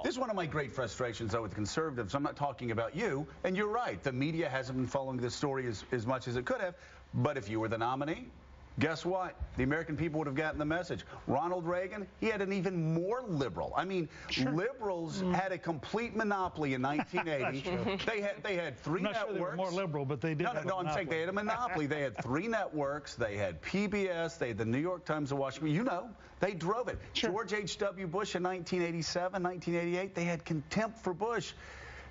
This is one of my great frustrations, though, with conservatives. I'm not talking about you, and you're right. The media hasn't been following this story as much as it could have. But if you were the nominee, guess what? The American people would have gotten the message. Ronald Reagan, he had an even more liberal. I mean, liberals had a complete monopoly in 1980. They had three networks. Sure they were more liberal, but they did. No, I'm saying they had a monopoly. They had three networks. They had PBS. They had the New York Times of Washington. You know, they drove it. Sure. George H.W. Bush in 1987, 1988, they had contempt for Bush.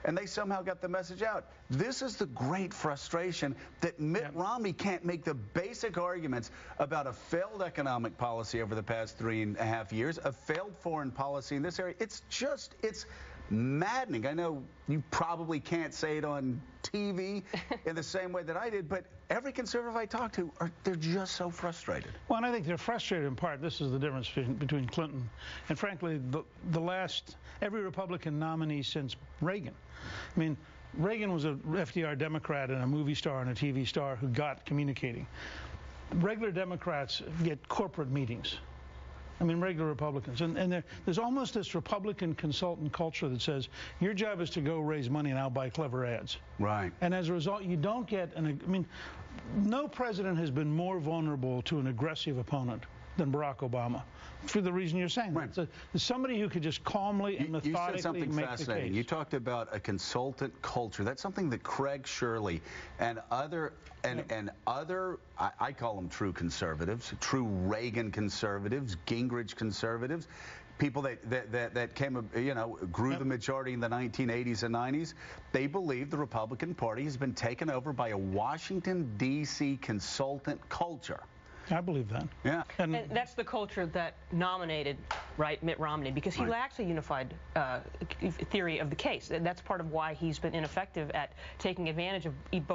And they somehow got the message out. This is the great frustration that Mitt Romney can't make the basic arguments about a failed economic policy over the past 3.5 years, a failed foreign policy in this area. It's maddening. I know you probably can't say it on TV in the same way that I did, but every conservative I talk to, they're just so frustrated. Well, and I think they're frustrated in part. This is the difference between Clinton and, frankly, every Republican nominee since Reagan. I mean, Reagan was a FDR Democrat and a movie star and a TV star who got communicating. Regular Democrats get corporate meetings. I mean, regular Republicans. And there's almost this Republican consultant culture that says, your job is to go raise money and I'll buy clever ads. Right. And as a result, you don't get I mean, no president has been more vulnerable to an aggressive opponent than Barack Obama, for the reason you're saying. Right. There's somebody who could just calmly and methodically you said something make fascinating. the case. You talked about a consultant culture. That's something that Craig Shirley and other, I call them true conservatives, true Reagan conservatives, Gingrich conservatives, people that came, grew the majority in the 1980s and 90s. They believe the Republican Party has been taken over by a Washington, D.C. consultant culture. I believe that. Yeah. And that's the culture that nominated, right, Mitt Romney, because he lacks a unified theory of the case. That's part of why he's been ineffective at taking advantage of both